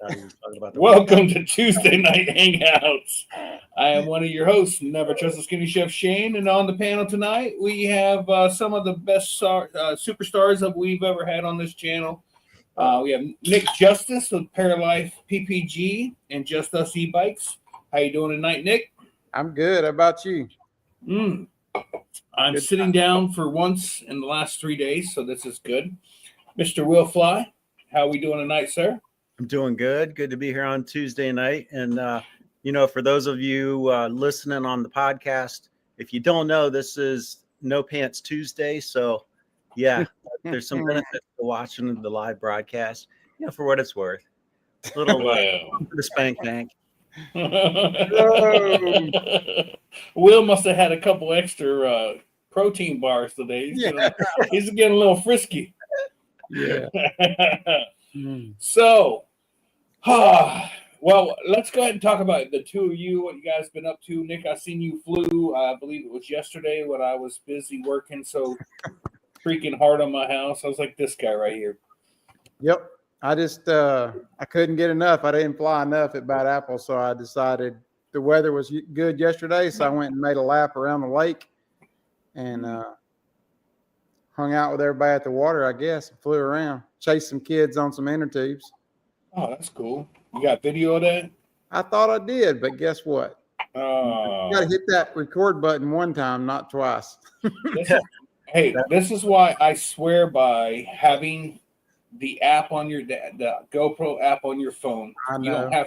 thought he was talking about the Welcome to Tuesday Night Hangouts. I am one of your hosts, Never Trust the Skinny Chef Shane, and on the panel tonight we have some of the best superstars that we've ever had on this channel. We have Nick Justice with Paralife PPG and Just Us E-Bikes. How you doing tonight, Nick? I'm good. How about you? I'm sitting down for once in the last 3 days, so this is good. Mr. Will Fly, how are we doing tonight, sir? I'm doing good. Good to be here on Tuesday night. And, for those of you listening on the podcast, if you don't know, this is No Pants Tuesday. So, yeah, there's some benefits to watching the live broadcast, for what it's worth. A little for the spank bank. Will must have had a couple extra protein bars today. He's getting a little frisky. Yeah. So, well, let's go ahead and talk about the two of you, what you guys been up to. Nick, I seen you flew, I believe it was yesterday when I was busy working so freaking hard on my house. I was like this guy right here. Yep. I just, I couldn't get enough. I didn't fly enough at Bad Apple, so I decided the weather was good yesterday, so I went and made a lap around the lake and hung out with everybody at the water, I guess. Flew around, chased some kids on some inner tubes. Oh, that's cool. You got video of that? I thought I did, but guess what? You got to hit that record button one time, not twice. This is why I swear by having the app on the GoPro app on your phone. I know. You don't have.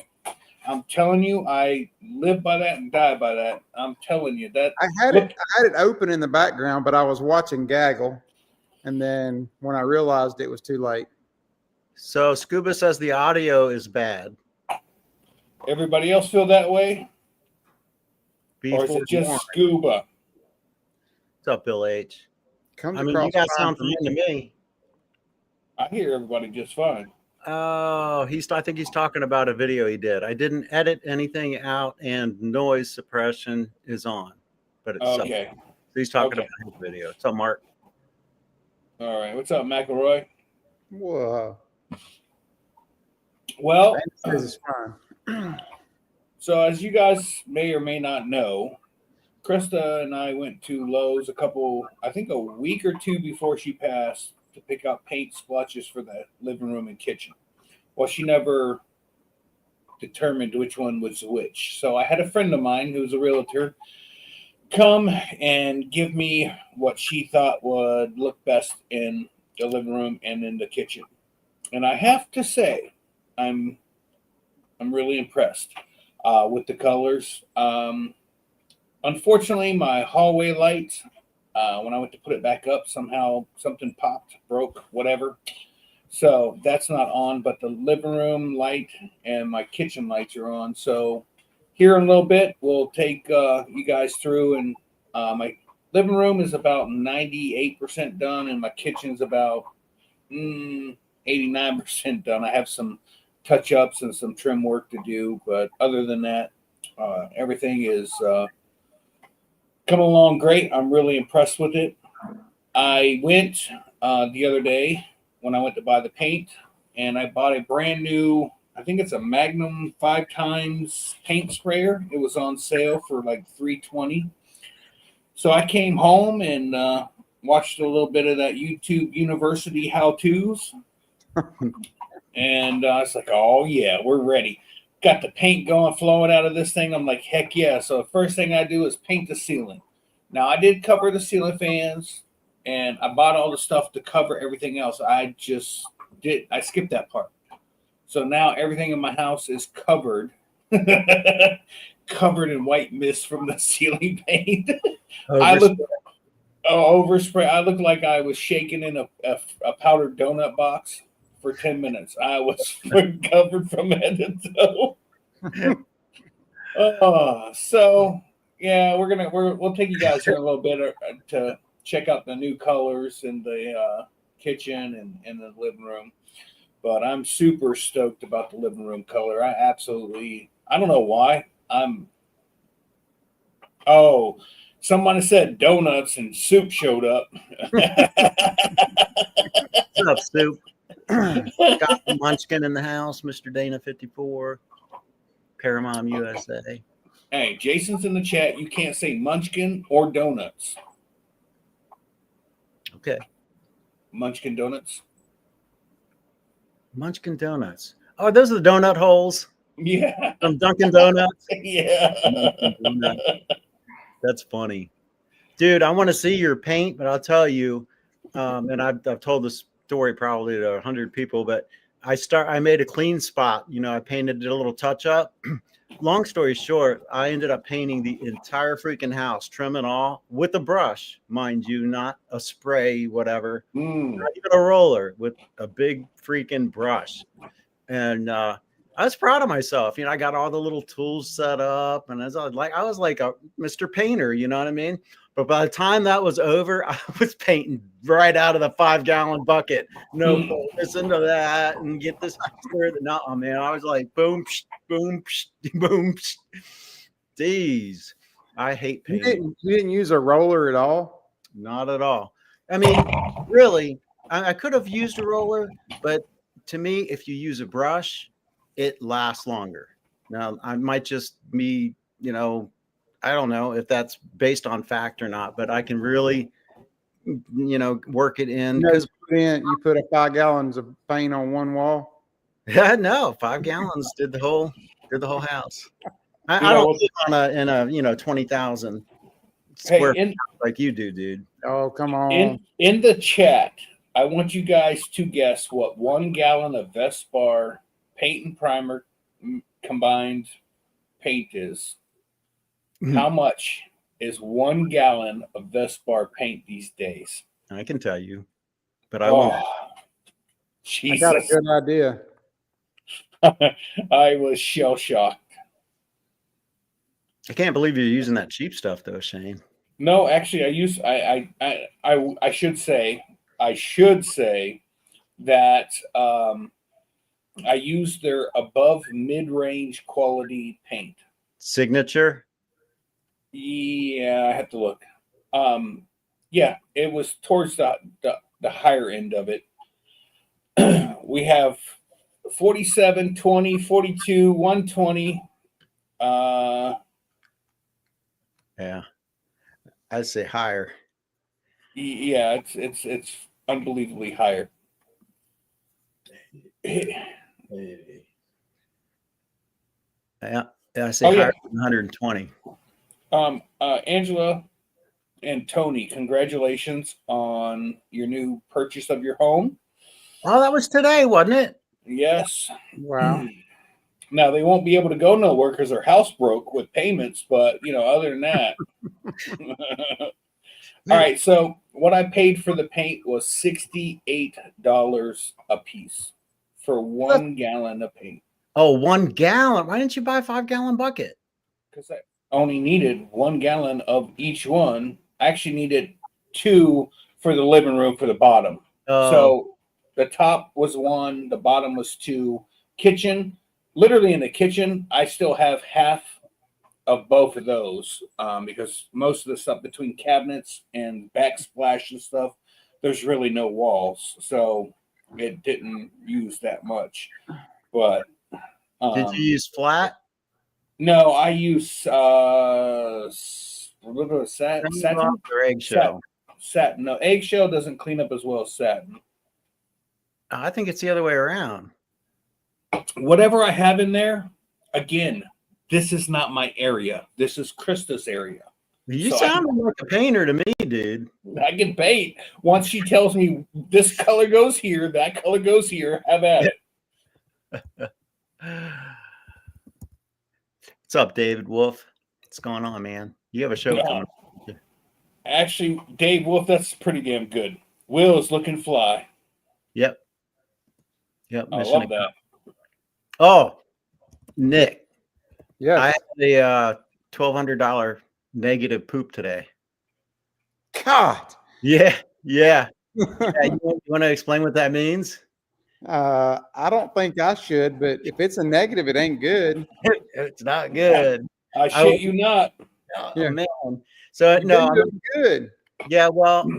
I'm telling you, I live by that and die by that. I'm telling you that. I had it open in the background, but I was watching Gaggle, and then when I realized it was too late. So Scuba says the audio is bad. Everybody else feel that way? Or is it just Warren. Scuba? What's up, Bill H? You got sound from to me. I hear everybody just fine. Oh, I think he's talking about a video he did. I didn't edit anything out, and noise suppression is on. But it's okay. So he's talking about his video. What's up, Mark? All right. What's up, McElroy? Whoa. Well, this is fine. So as you guys may or may not know, Krista and I went to Lowe's a week or two before she passed to pick up paint splotches for the living room and kitchen. Well, she never determined which one was which. So I had a friend of mine who's a realtor come and give me what she thought would look best in the living room and in the kitchen. And I have to say, I'm really impressed with the colors. Unfortunately, my hallway light, when I went to put it back up, somehow something popped, broke, whatever. So that's not on, but the living room light and my kitchen lights are on. So here in a little bit, we'll take you guys through, and my living room is about 98% done, and my kitchen's about 89% done. I have some touch-ups and some trim work to do, but other than that, everything is coming along great. I'm really impressed with it. I went the other day when I went to buy the paint, and I bought a brand new, I think it's a Magnum 5x paint sprayer. It was on sale for like $320. So I came home and watched a little bit of that YouTube University how-tos. And I was like, oh, yeah, we're ready. Got the paint going, flowing out of this thing. I'm like, heck yeah. So the first thing I do is paint the ceiling. Now, I did cover the ceiling fans, and I bought all the stuff to cover everything else. I skipped that part. So now everything in my house is covered, covered in white mist from the ceiling paint. Overspray. I looked like I was shaking in a powdered donut box for 10 minutes. I was covered from head to toe. So yeah, we'll take you guys here a little bit to check out the new colors in the kitchen and the living room. But I'm super stoked about the living room color. I don't know why. Someone said donuts and soup showed up. What's up, Soup? Got the Munchkin in the house, Mr. Dana 54, Paramount USA. Hey, Jason's in the chat. You can't say Munchkin or donuts. Okay. Munchkin donuts. Munchkin Donuts. Oh, those are the donut holes Yeah. from Dunkin' Donuts. Yeah. Munchkin Donut. That's funny. Dude, I want to see your paint, but I'll tell you, and I've told this story probably to 100 people, but I made a clean spot. You know, I painted it a little touch up. Long story short, I ended up painting the entire freaking house, trim and all, with a brush, mind you, not a spray, whatever, not even a roller, with a big freaking brush. And I was proud of myself. You know, I got all the little tools set up, and I was like a Mr. Painter, you know what I mean? But by the time that was over, I was painting right out of the 5-gallon bucket. No, listen to that and get this. No, man, I was like, boom, psh, boom, psh, boom. Psh. Jeez, I hate painting. You didn't use a roller at all? Not at all. I mean, really, I could have used a roller, but to me, if you use a brush, it lasts longer. Now, I might just be, you know, I don't know if that's based on fact or not, but I can really, you know, work it in. Because You put 5 gallons of paint on one wall. Yeah, no, 5 gallons did the whole house. I don't live in a you know 20,000 square feet like you do, dude. Oh, come on. In the chat, I want you guys to guess what 1 gallon of Vespar paint and primer combined paint is. How much is 1 gallon of Vespar paint these days? I can tell you, but I won't. Jesus. I got a good idea. I was shell shocked. I can't believe you're using that cheap stuff, though, Shane. No, actually, I should say that I use their above mid-range quality paint. Signature. Yeah, I have to look. Yeah, it was towards the higher end of it. We have 47, 20, 42, 120. Yeah, I'd say higher. Yeah, it's unbelievably higher. Yeah, I say higher than 120. Angela and Tony, congratulations on your new purchase of your home. Oh, that was today, wasn't it? Yes. Wow. Now they won't be able to go nowhere because their house broke with payments, but you know, other than that. All right, so what I paid for the paint was $68 a piece for 1 gallon of paint. Oh, 1 gallon. Why didn't you buy a 5-gallon bucket? Because I only needed 1 gallon of each one. I actually needed 2 for the living room for the bottom. So the top was 1, the bottom was 2. Kitchen, literally in the kitchen, I still have half of both of those because most of the stuff between cabinets and backsplash and stuff, there's really no walls. So it didn't use that much. But did you use flat? No, I use a little bit of satin or eggshell. Satin. No, eggshell doesn't clean up as well as satin. I think it's the other way around. Whatever I have in there, again, this is not my area. This is Krista's area. You sound like a painter to me, dude. I can paint. Once she tells me this color goes here, that color goes here, have at it. What's up, David Wolf? What's going on, man? You have a show coming up. Actually, Dave Wolf, that's pretty damn good. Will is looking fly. Yep. I love that. Oh, Nick. Yeah. I had a $1,200 negative poop today. God. Yeah. You want to explain what that means? I don't think I should, but if it's a negative, it ain't good. It's not good. I shit you not. Oh, man. So no, I'm good. Yeah, well,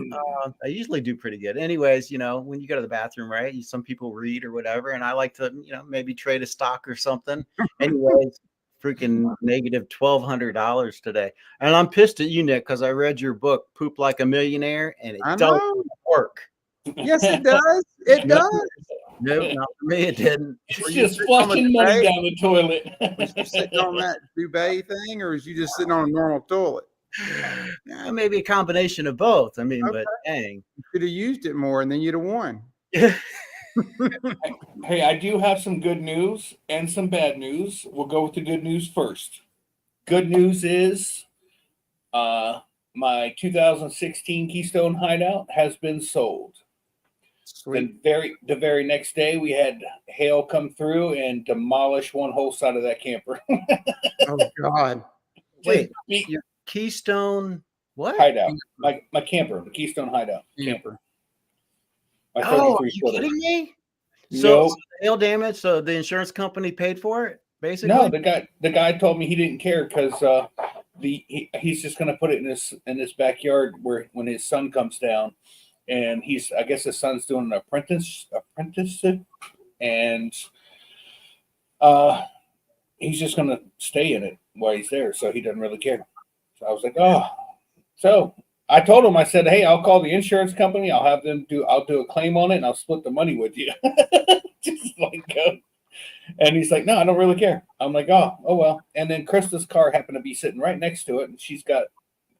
I usually do pretty good. Anyways, when you go to the bathroom, right? Some people read or whatever, and I like to, maybe trade a stock or something. Anyways, freaking negative $1,200 today, and I'm pissed at you, Nick, because I read your book, Poop Like a Millionaire, and it I don't know. work. Yes, it does. It No. does. Nope, not for me. It didn't. It's Were you just sitting on the flushing money duvet? down the toilet. Was you sitting on that duvet thing, or was you just sitting on a normal toilet? Maybe a combination of both. I mean, Okay. but dang. You could have used it more, and then you'd have won. Hey, I do have some good news and some bad news. We'll go with the good news first. Good news is my 2016 Keystone Hideout has been sold. Sweet. The very next day, we had hail come through and demolish one whole side of that camper. Oh God. Wait, Just your Keystone what? Hideout, my camper, the Keystone Hideout camper. My Oh, are 33 you footer. kidding me? No. So hail damage, so the insurance company paid for it, basically? No, the guy told me he didn't care because he's just going to put it in his backyard when his son comes down, and I guess his son's doing an apprenticeship, and he's just going to stay in it while he's there, so he doesn't really care. So I was like, oh, so I told him, I said, hey, I'll call the insurance company, I'll do a claim on it, and I'll split the money with you. Just like go. And he's like, no, I don't really care. I'm like, oh well. And then Krista's car happened to be sitting right next to it, and she's got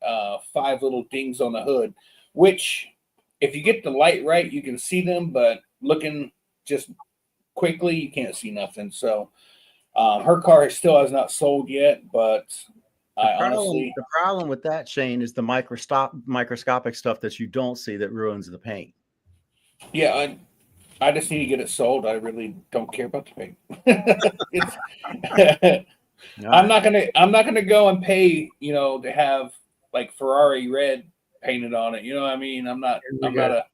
5 little dings on the hood, which if you get the light right, you can see them, but looking just quickly, you can't see nothing. So her car still has not sold yet, but The problem with that, Shane, is the microscopic stuff that you don't see that ruins the paint. Yeah, I just need to get it sold. I really don't care about the paint. I'm not gonna go and pay, to have like Ferrari red painted on it. You know what I mean? I'm not a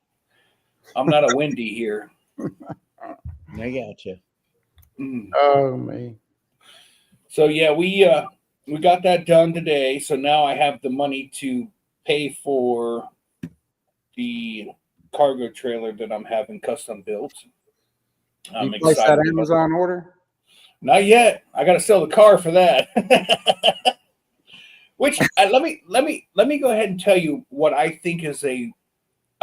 Wendy here. I got you. Oh me. So yeah, we got that done today. So now I have the money to pay for the cargo trailer that I'm having custom built. I'm You placed that excited. Amazon order? Not yet. I got to sell the car for that. Which let me go ahead and tell you what I think is a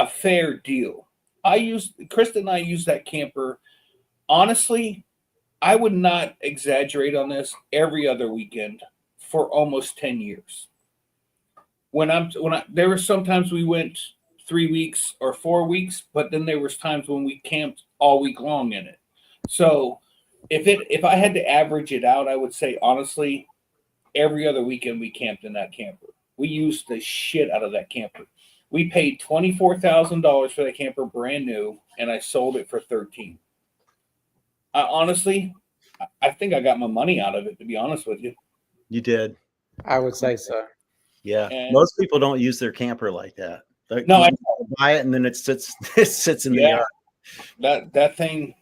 fair deal. Krista and I use that camper. Honestly, I would not exaggerate on this, every other weekend for almost 10 years. There were sometimes we went 3 weeks or 4 weeks, but then there was times when we camped all week long in it. So if I had to average it out, I would say honestly, every other weekend we camped in that camper. We used the shit out of that camper. We paid $24,000 for that camper brand new, and I sold it for $13,000. Honestly, I think I got my money out of it, to be honest with you. You did. I would say so. Yeah. And most people don't use their camper like that. No, I buy it and then it sits in the yard. That thing,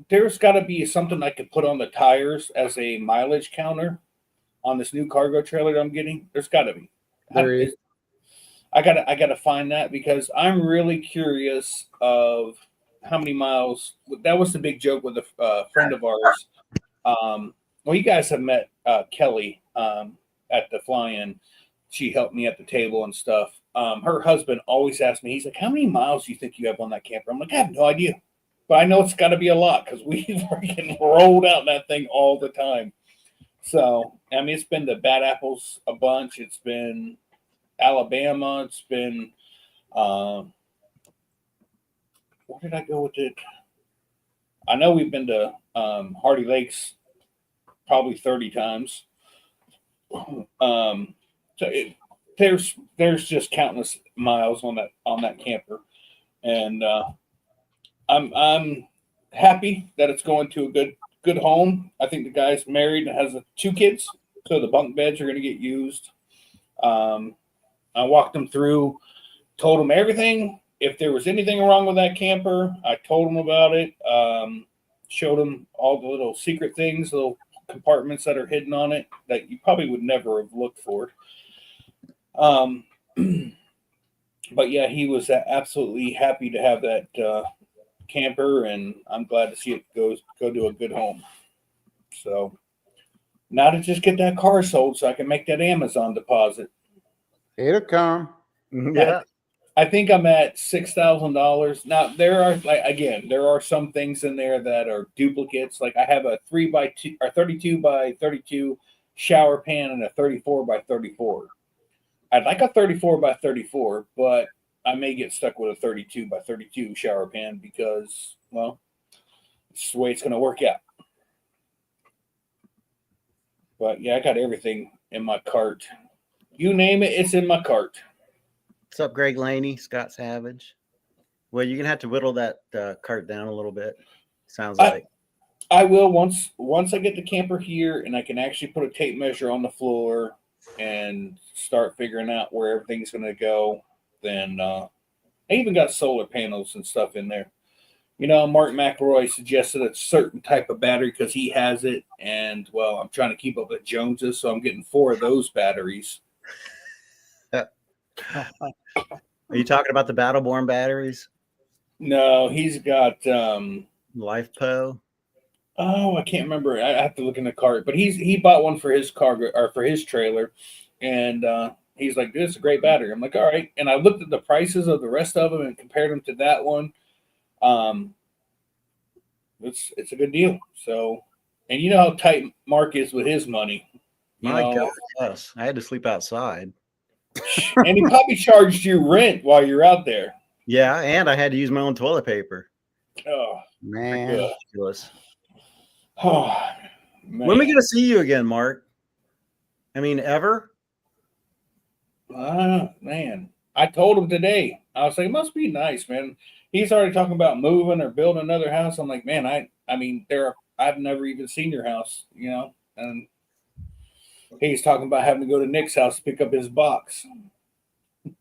there's got to be something I could put on the tires as a mileage counter on this new cargo trailer that I'm getting. There's got to be. There is. I gotta find that, because I'm really curious of how many miles. That was the big joke with a friend of ours. Well, you guys have met Kelly at the fly-in. She helped me at the table and stuff. Her husband always asks me, he's like, how many miles do you think you have on that camper? I'm like, I have no idea. But I know it's got to be a lot, because we freaking rolled out that thing all the time. So, I mean, it's been the Bad Apples a bunch. It's been Alabama. It's been, where did I go with it? I know we've been to Hardy Lakes probably 30 times. So there's just countless miles on that camper, and I'm happy that it's going to a good home. I think the guy's married and has 2 kids, so the bunk beds are going to get used. I walked them through, told them everything. If there was anything wrong with that camper, I told them about it. Showed them all the little secret things, little compartments that are hidden on it that you probably would never have looked for. But yeah, he was absolutely happy to have that camper, and I'm glad to see it go to a good home. So now to just get that car sold so I can make that Amazon deposit. It'll come. Yeah. I think I'm at $6,000 now. There are some things in there that are duplicates. Like I have a 3x2 or 32x32 shower pan and a 34x34. I'd like a 34x34, but I may get stuck with a 32x32 shower pan because, well, it's the way it's going to work out. But yeah, I got everything in my cart. You name it, it's in my cart. What's up, Greg Laney, Scott Savage? Well, you're gonna have to whittle that cart down a little bit. Sounds like. I will once I get the camper here and I can actually put a tape measure on the floor and start figuring out where everything's going to go. Then I even got solar panels and stuff in there. You know, Mark McElroy suggested a certain type of battery because he has it, and well, I'm trying to keep up with Joneses, so I'm getting 4 of those batteries. Are you talking about the Battleborn batteries? No, he's got LifePo. Oh, I can't remember. I have to look in the cart, but he bought one for his car or for his trailer, and he's like, "This is a great battery." I'm like, "All right." And I looked at the prices of the rest of them and compared them to that one. It's a good deal. So, and you know how tight Mark is with his money. My God, yes. I had to sleep outside. And he probably charged you rent while you're out there. Yeah, and I had to use my own toilet paper. Oh Man. Ridiculous. Oh, man. When are we going to see you again, Mark? I mean, ever? Man, I told him today. I was like, it must be nice, man. He's already talking about moving or building another house. I'm like, man, I mean, I've never even seen your house, you know. And he's talking about having to go to Nick's house to pick up his box.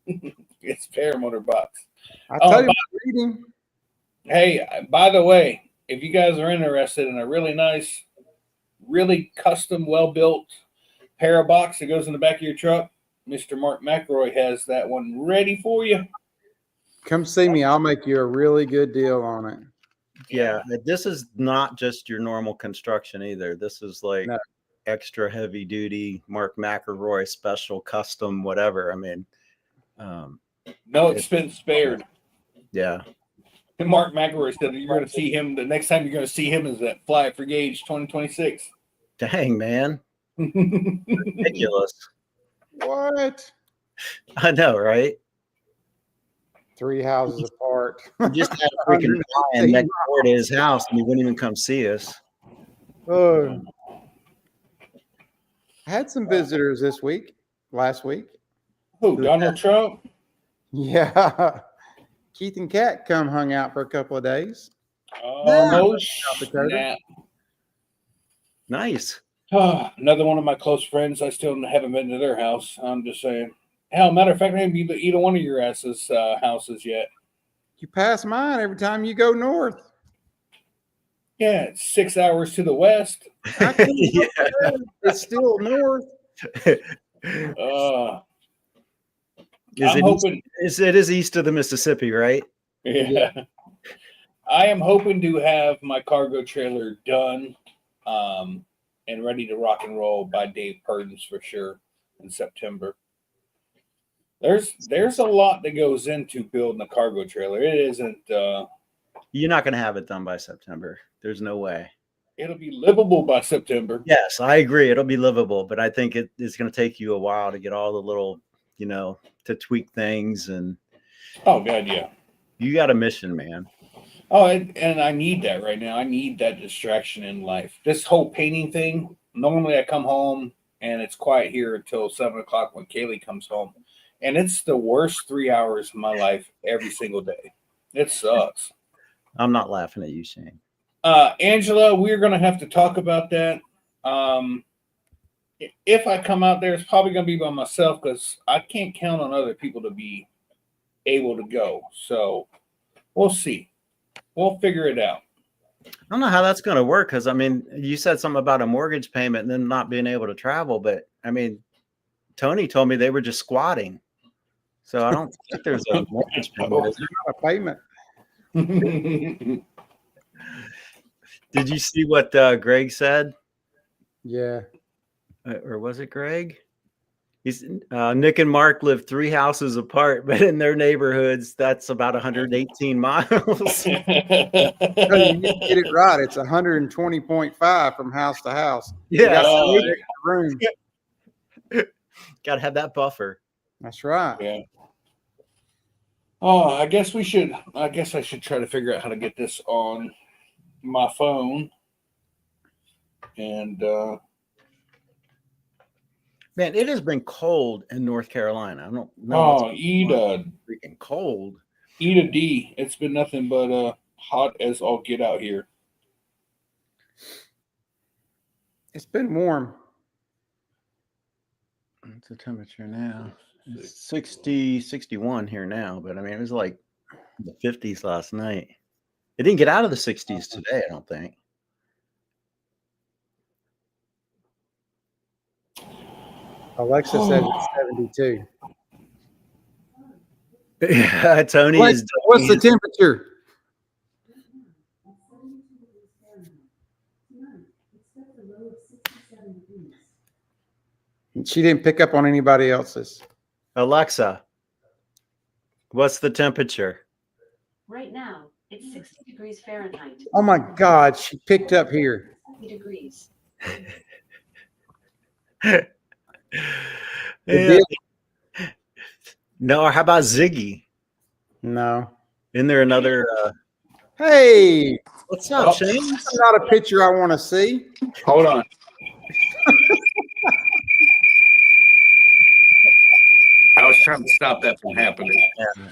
His paramotor box. I tell you, reading. Hey, by the way, if you guys are interested in a really nice, really custom, well-built para box that goes in the back of your truck, Mr. Mark McElroy has that one ready for you. Come see me. I'll make you a really good deal on it. Yeah, this is not just your normal construction either. This is like extra heavy duty Mark McElroy special custom whatever. I mean, no expense spared. Yeah. And Mark McElroy said you're going to see him. The next time you're going to see him is at Fly for Gauge 2026. Dang, man. Ridiculous. What? I know, right? 3 houses apart. You just had a freaking lion next door to his house and he wouldn't even come see us. I had some visitors last week. Who, Donald Trump? Yeah. Keith and Kat hung out for a couple of days. Oh, snap. Nice. Oh, another one of my close friends. I still haven't been to their house. I'm just saying. Hell, matter of fact, I haven't been to either one of your asses' houses yet. You pass mine every time you go north. Yeah, it's 6 hours to the west. It's still north. It is east of the Mississippi, right? Yeah. I am hoping to have my cargo trailer done and ready to rock and roll by Dave Purdens for sure in September. There's a lot that goes into building a cargo trailer. It isn't. You're not going to have it done by September. There's no way. It'll be livable by September. Yes, I agree. It'll be livable, but I think it's going to take you a while to get all the little, to tweak things. And oh God, yeah. You got a mission, man. Oh, and I need that right now. I need that distraction in life. This whole painting thing. Normally, I come home and it's quiet here until 7:00 when Kaylee comes home. And it's the worst 3 hours of my life every single day. It sucks. I'm not laughing at you, Shane. Angela, we're going to have to talk about that. If I come out there, it's probably going to be by myself because I can't count on other people to be able to go. So we'll see. We'll figure it out. I don't know how that's going to work because, I mean, you said something about a mortgage payment and then not being able to travel. But, I mean, Tony told me they were just squatting. So I don't think there's a mortgage payment. Is there? A payment. Did you see what Greg said? Yeah. Or was it Greg? He's Nick and Mark live 3 houses apart, but in their neighborhoods, that's about 118 miles. No, you need to get it right. It's 120.5 from house to house. Yeah, Oh, so Room. got to have that buffer. That's right. yeah. Oh, I guess I should try to figure out how to get this on my phone. And Man, it has been cold in North Carolina. I don't know. oh, eat a Freaking cold. D. It's been nothing but hot as all get out here. It's been warm. What's the temperature now? It's 60, 61 here now, but I mean, it was like the 50s last night. It didn't get out of the 60s today, I don't think. Alexa says it's 72. Yeah, Tony Alexa, is. what's the temperature? She didn't pick up on anybody else's. Alexa, what's the temperature? Right now, it's 60 degrees Fahrenheit. Oh my God, she picked up here. 60 degrees. It Yeah. did? No, how about Ziggy? No. Isn't there another? Hey, What's up, Oh. Shane? that's not a picture I want to see. Hold on. I was trying to stop that from happening.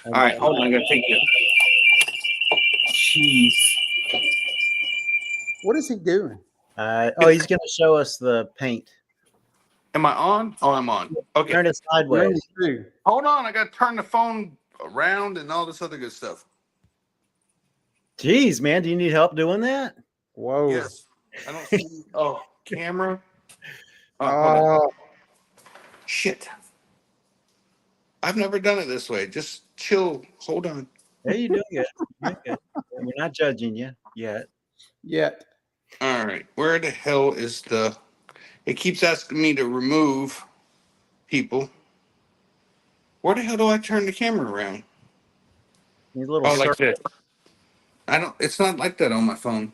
All right, hold on. I'm gonna take you. Jeez. What is he doing? Oh, he's going to show us the paint. Am I on? Oh, I'm on. Okay. Turn it sideways. Too. Hold on. I got to turn the phone around and all this other good stuff. Jeez, man, do you need help doing that? Whoa. Yes. I don't see. Oh, camera. Hold on. Oh, Shit. I've never done it this way. Just chill. Hold on. Hey, you're doing good. You're doing good. We're not judging you yet. yet. All right. Where the hell is the. It keeps asking me to remove people. Where the hell do I turn the camera around? These little Oh, like circles. this. I don't. It's not like that on my phone.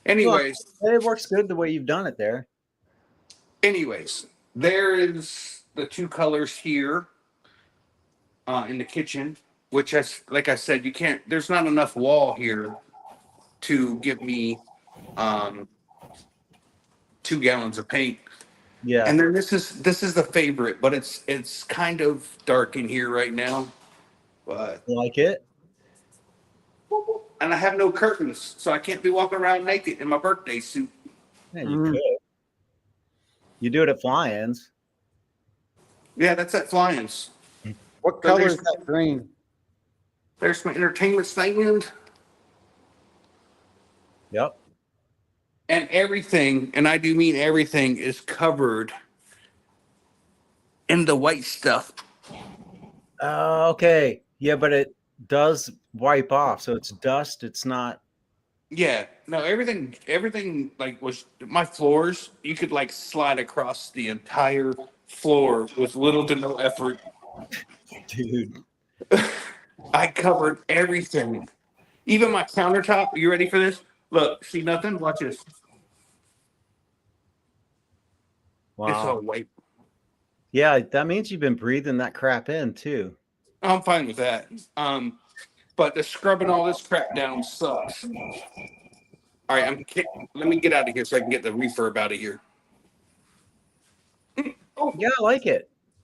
Anyways, It works good the way you've done it there. there is the 2 colors here in the kitchen, which is like I said, you can't. There's not enough wall here to give me 2 gallons of paint. Yeah. And then this is the favorite, but it's kind of dark in here right now. But You like it? and I have no curtains, so I can't be walking around naked in my birthday suit. Yeah, you could. You do it at fly-ins. Yeah, that's at Flyins. What So color there's- is that green? There's my entertainment stand Yep. and everything, and I do mean everything, is covered in the white stuff. Okay. Yeah, but it does wipe off, so it's dust. It's not. Yeah, no, everything like was my floors. You could like slide across the entire floor with little to no effort. Dude. I covered everything, even my countertop. You ready for this? Look, see nothing? Watch this. It's all Wow. white. Yeah, that means you've been breathing that crap in too. I'm fine with that. But the scrubbing all this crap down sucks. All right, let me get out of here so I can get the refurb out of here. Yeah, I like it.